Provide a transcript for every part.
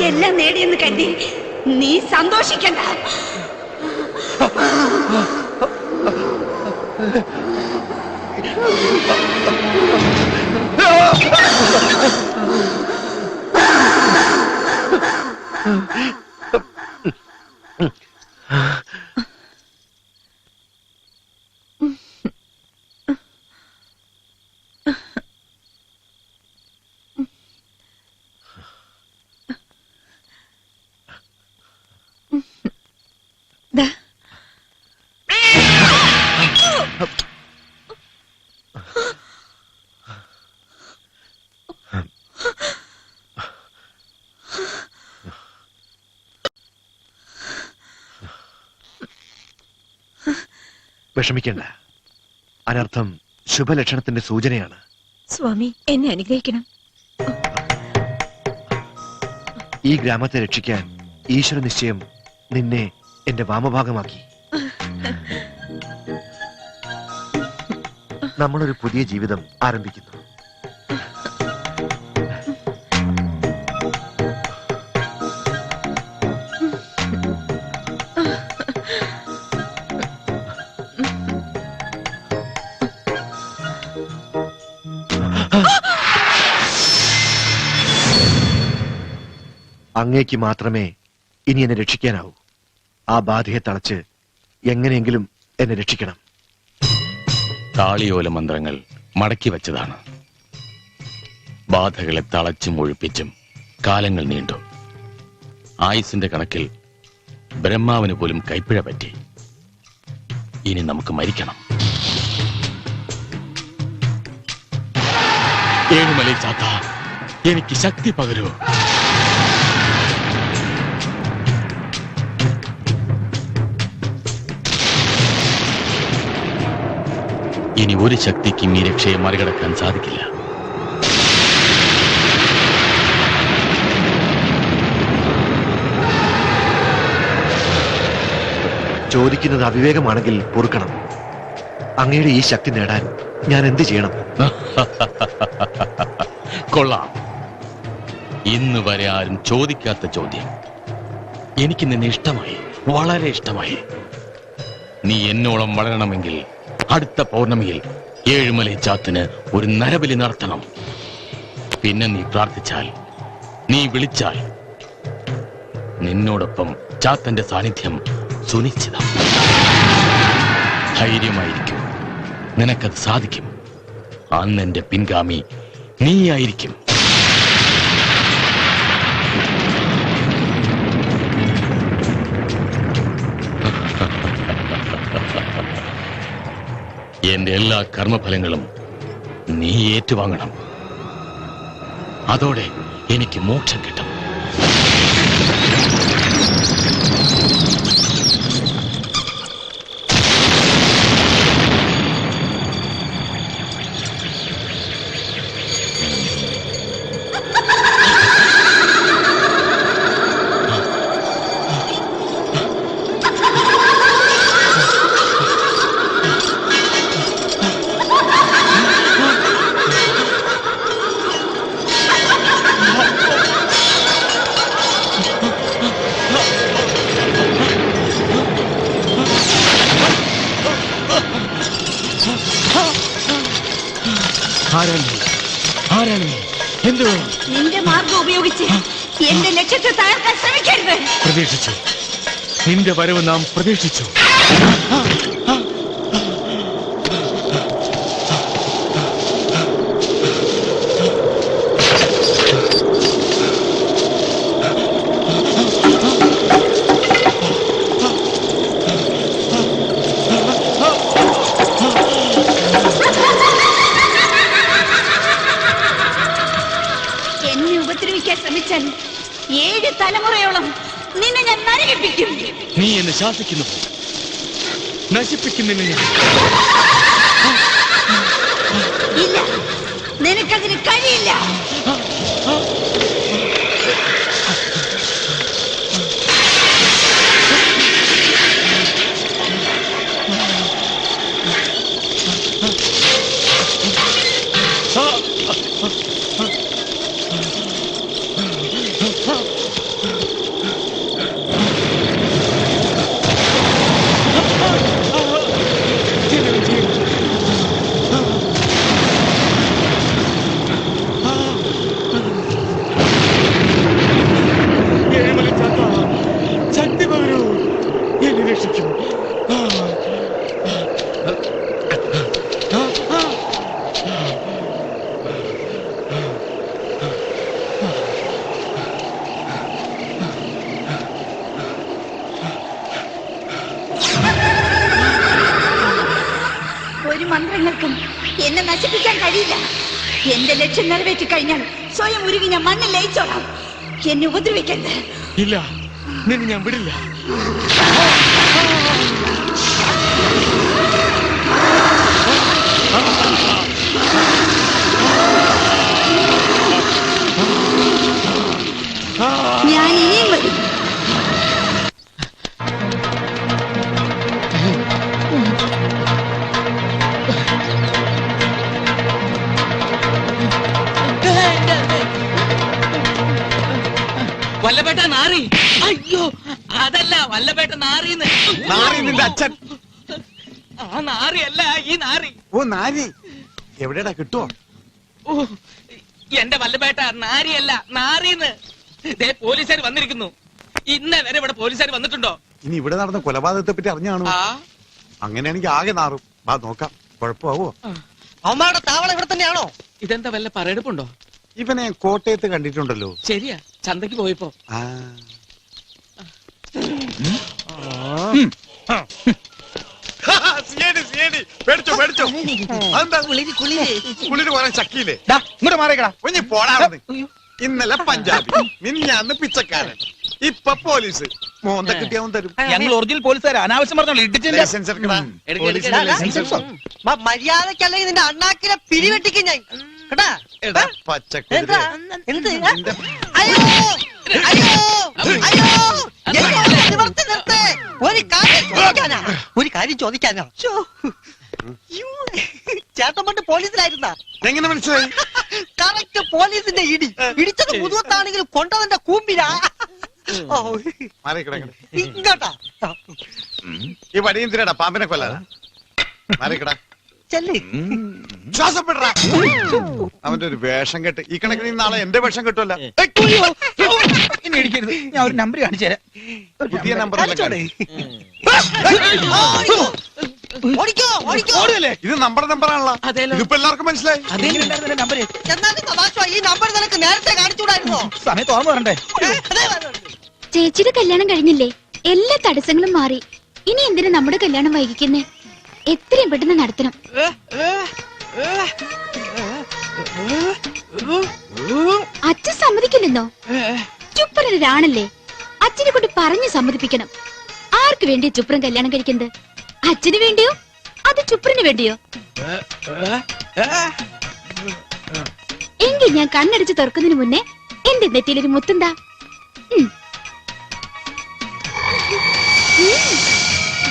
എല്ലാം നേടിയെന്ന് കരുതി നീ സന്തോഷിക്കണ്ട. വിഷമിക്കണ്ട. അനർത്ഥം ശുഭലക്ഷണത്തിന്റെ സൂചനയാണ്. സ്വാമി, എന്നെ അനുഗ്രഹിക്കണം. ഈ ഗ്രാമത്തെ രക്ഷിക്കാൻ ഈശ്വര നിശ്ചയം നിന്നെ എന്റെ വാമഭാഗമാക്കി. നമ്മളൊരു പുതിയ ജീവിതം ആരംഭിക്കുന്നു. അങ്ങേക്ക് മാത്രമേ ഇനി എന്നെ രക്ഷിക്കാനാവൂ. ആ ബാധയെ തളച്ച് എങ്ങനെയെങ്കിലും എന്നെ രക്ഷിക്കണം. താളിയോല മന്ത്രങ്ങൾ മടക്കി വച്ചതാണ്. ബാധകളെ തളച്ചും ഒഴിപ്പിച്ചും കാലങ്ങൾ നീണ്ടു. ആയുസിന്റെ കണക്കിൽ ബ്രഹ്മാവിന് പോലും കൈപ്പിഴ പറ്റി. ഇനി നമുക്ക് മരിക്കണം. ഏഴുമലൈ ചാത്ത, എനിക്ക് ശക്തി പകരൂ. ഇനി ഒരു ശക്തിക്കും ഈ രക്ഷയെ മറികടക്കാൻ സാധിക്കില്ല. ചോദിക്കുന്നത് അവിവേകമാണെങ്കിൽ പൊറുക്കണം. അങ്ങയുടെ ഈ ശക്തി നേടാൻ ഞാൻ എന്ത് ചെയ്യണം? കൊള്ളാം. ഇന്ന് വരെ ആരും ചോദിക്കാത്ത ചോദ്യം. എനിക്ക് നിന്നെ ഇഷ്ടമായി, വളരെ ഇഷ്ടമായി. നീ എന്നോളം വളരണമെങ്കിൽ അടുത്ത പൗർണമിയിൽ ഏഴുമലൈ ചാത്തിന് ഒരു നരബലി നടത്തണം. പിന്നെ നീ പ്രാർത്ഥിച്ചാൽ, നീ വിളിച്ചാൽ നിന്നോടൊപ്പം ചാത്തന്റെ സാന്നിധ്യം സുനിശ്ചിതം. ധൈര്യമായിരിക്കും, നിനക്കത് സാധിക്കും. അന്ന് എന്റെ പിൻഗാമി നീയായിരിക്കും. എന്റെ എല്ലാ കർമ്മഫലങ്ങളും നീ ഏറ്റുവാങ്ങണം. അതോടെ എനിക്ക് മോക്ഷം കിട്ടും. നിന്റെ മാർഗം ഉപയോഗിച്ച് എന്റെ ലക്ഷ്യത്തെ തകർക്കാൻ ശ്രമിക്കരുത്. പ്രതീക്ഷിച്ചു, നിന്റെ വരവ് നാം പ്രതീക്ഷിച്ചു. ശ്രമിച്ചാൽ 7 തലമുറയോളം നിന്നെ ഞാൻ നരകിപ്പിക്കും. നീ എന്നെ ശാസിക്കുന്നു, നശിപ്പിക്കുന്നില്ല. ഇല്ല, നിനക്കതിന് കഴിയില്ല. തന്ത്രങ്ങൾക്കും എന്നെ നശിപ്പിക്കാൻ കഴിയില്ല. എന്റെ ലക്ഷ്യം നിറവേറ്റി കഴിഞ്ഞാൽ സ്വയം ഉരുകി ഞാൻ മണ്ണിൽ ലയിച്ചോളാം. എന്നെ ഉപദ്രവിക്കരുത്. ഇല്ല, നിന്നെ ഞാൻ വിടില്ല. ഞാൻ ഇനിയും വരും. വല്ലപേട്ട നാറി. അയ്യോ, അതല്ല വല്ലപേട്ട നാറിന്ന്. നാറി നിന്റെ അച്ഛൻ. ആ നാറിയല്ല, ഈ നാറി. ഓ നാരി എവിടെടാ കിട്ടുവോ? ഓ, എന്റെ വല്ലപേട്ട നാരിയല്ല, നാറിന്ന്. ദേ പോലീസുകാർ വന്നിരിക്കുന്നു. ഇന്നേ വരെ ഇവിടെ പോലീസുകാർ വന്നിട്ടുണ്ടോ? ഇനി ഇവിടെ നടന്ന കൊലപാതകത്തെ പറ്റി അറിഞ്ഞാണോ? ആ, അങ്ങനെയാണെങ്കിൽ ആകെ നാറും. വാ നോക്കാം, കുഴപ്പമാവോ? അവന്മാരുടെ താവളം ഇവിടെ തന്നെയാണോ? ഇതെന്താ വല്ല പറയെടുപ്പുണ്ടോ? ഇവനെ കോട്ടയത്ത് കണ്ടിട്ടുണ്ടല്ലോ. ശരിയാ, ചന്തക്ക് പോയപ്പോ. ആ പേടിച്ചോ പേടിച്ചോ. അതെന്താ കുളിര് പറയാൻ ശക്തിയില്ലേ? ഇങ്ങോട്ട് മാറിക്കടാ. കുഞ്ഞി പോടാ. ഇന്നലെ പഞ്ചാബി, മിനിഞ്ഞാന്ന് പിച്ചക്കാരൻ, ഇപ്പൊ പോലീസ്. മോന്ത കിട്ടിയാവും തരും. ഞങ്ങൾ ഒറിജിനൽ പോലീസുകാർ. അനാവശ്യം പറഞ്ഞോളൂ. ലൈസൻസ് എടുക്കടാ. എടുക്ക്, പോലീസിന്റെ എടുക്ക്. ലൈസൻസ് എടുത്തോ? മര്യാദക്കല്ലെങ്കിൽ നിന്റെ അണ്ണാക്കിനെ പിരിവെട്ടിക്കും ഞാൻ കേട്ടാ. എടാ, പച്ചക്കുതിര. എന്താ? എന്ത്? നിന്റെ- അയ്യോ അയ്യോ അയ്യോ എന്നെ നിവർത്തി നിർത്ത്. ഒരു കാര്യം ചോദിക്കാനാ. ശ്ശോ. യ്യോ. ചേട്ടൻ പണ്ട് പോലീസിലായിരുന്ന? എങ്ങനെ മനസ്സിലായി? കറക്റ്റ് പോലീസിന്റെ ഇടി. ഇടിച്ചത് മുതുവത്താണെങ്കിലും കൊണ്ടതിന്റെ കൂമ്പിരാ. ഓ, മാറിക്കിടങ്ങ. ഇങ്ങോട്ടാ ഈ വടിയന്തിരടാ പാമ്പിനെ കൊല്ലാതാ. മാറിക്കിടാ. ചെല്ലി. ശ്വാസപ്പെടാ. അവന്റെ ഒരു വേഷം കെട്ട്. ഈ കണക്കിന് നാളെ എന്റെ വേഷം കെട്ടുമല്ല. ഇനി ഇടിക്കരുത്. ഞാൻ ഒരു നമ്പർ കാണിച്ചു തരാം. പുതിയ നമ്പർ ഓടിക്കോ ഓടിക്കോ. ഇത് നമ്മുടെ നമ്പറാണല്ലോ. അതേലോ. ഇതിപ്പോ എല്ലാവർക്കും മനസ്സിലായി. നമ്പർ എന്നാലും തമാശ. ഈ നമ്പർ നിനക്ക് നേരത്തെ കാണിച്ചുകൂടായിരുന്നോ? സമയത്ത് ഓർമ്മ വരണ്ടേ? ചേച്ചിയുടെ കല്യാണം കഴിഞ്ഞില്ലേ? എല്ലാ തടസ്സങ്ങളും മാറി. ഇനി എന്തിനാ നമ്മുടെ കല്യാണം വൈകിക്കുന്നേ? എത്രയും പെട്ടെന്ന് നടത്തണം. അച്ഛൻ സമ്മതിക്കില്ലെന്നോ? ചുപ്പനൊരാണല്ലേ, അച്ഛനെ കൊണ്ട് പറഞ്ഞു സമ്മതിപ്പിക്കണം. ആർക്ക് വേണ്ടിയാ ചുപ്രൻ കല്യാണം കഴിക്കുന്നത്? അച്ഛന് വേണ്ടിയോ അത് ചുപ്രന് വേണ്ടിയോ? എങ്കിൽ ഞാൻ കണ്ണടിച്ച് തുറക്കുന്നതിന് മുന്നേ എന്റെ നെറ്റിയിലൊരു മുത്തുണ്ടാ.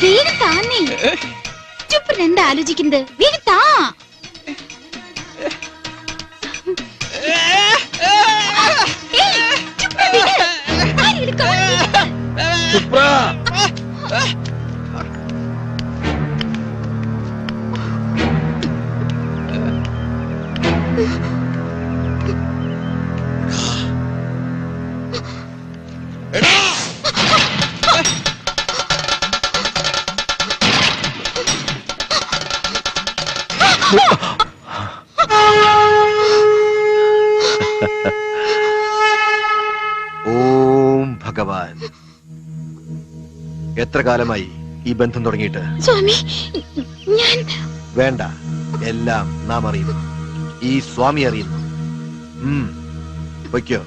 വേഗം താന്നേ. ചുപ്രൻ എന്താ ആലോചിക്കുന്നത്? വേഗം താ. ചുപ്രൻ വിട്. ആരെങ്കിലും കാണുന്നുണ്ടോ? ഓം ഭഗവാൻ. എത്ര കാലമായി ഈ ബന്ധം തുടങ്ങിയിട്ട്? സ്വാമി, ഞാൻ വേണ്ട, എല്ലാം നാം അറിയുന്നു. ഈ സ്വാമി അറിയുന്നു. പൊയ്ക്കോ.